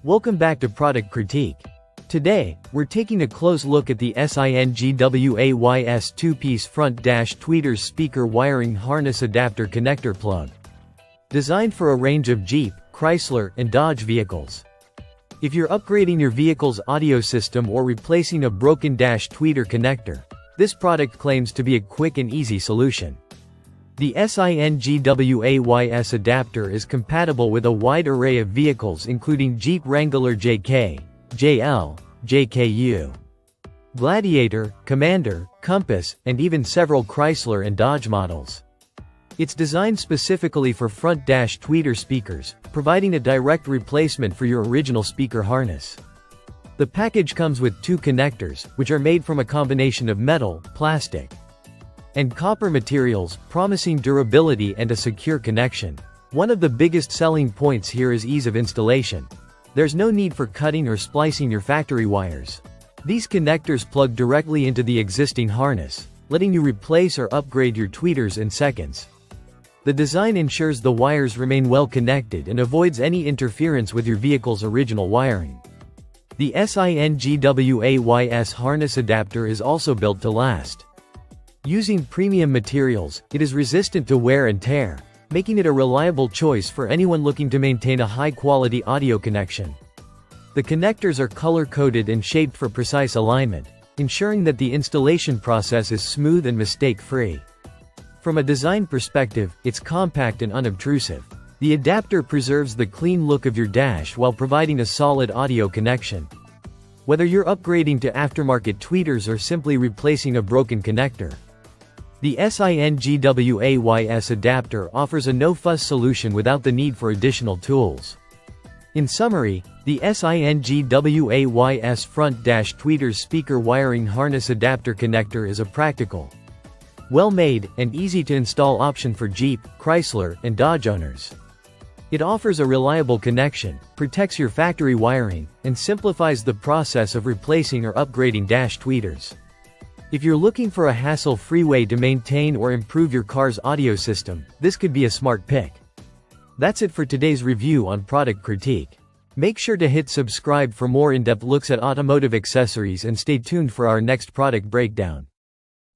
Welcome back to Product Critique. Today, we're taking a close look at the SINGWAYS 2-piece front dash tweeters speaker wiring harness adapter connector plug. Designed for a range of Jeep, Chrysler, and Dodge vehicles. If you're upgrading your vehicle's audio system or replacing a broken dash tweeter connector, this product claims to be a quick and easy solution. The SINGWAYS adapter is compatible with a wide array of vehicles including Jeep Wrangler JK, JL, JKU, Gladiator, Commander, Compass, and even several Chrysler and Dodge models. It's designed specifically for front dash tweeter speakers, providing a direct replacement for your original speaker harness. The package comes with two connectors, which are made from a combination of metal, plastic, and copper materials, promising durability and a secure connection. One of the biggest selling points here is ease of installation. There's no need for cutting or splicing your factory wires. These connectors plug directly into the existing harness, letting you replace or upgrade your tweeters in seconds. The design ensures the wires remain well connected and avoids any interference with your vehicle's original wiring. The SINGWAYS harness adapter is also built to last. Using premium materials, it is resistant to wear and tear, making it a reliable choice for anyone looking to maintain a high-quality audio connection. The connectors are color-coded and shaped for precise alignment, ensuring that the installation process is smooth and mistake-free. From a design perspective, it's compact and unobtrusive. The adapter preserves the clean look of your dash while providing a solid audio connection. Whether you're upgrading to aftermarket tweeters or simply replacing a broken connector, the SINGWAYS adapter offers a no-fuss solution without the need for additional tools. In summary, the SINGWAYS front dash tweeters speaker wiring harness adapter connector is a practical, well-made, and easy-to-install option for Jeep, Chrysler, and Dodge owners. It offers a reliable connection, protects your factory wiring, and simplifies the process of replacing or upgrading dash tweeters. If you're looking for a hassle-free way to maintain or improve your car's audio system, this could be a smart pick. That's it for today's review on Product Critique. Make sure to hit subscribe for more in-depth looks at automotive accessories and stay tuned for our next product breakdown.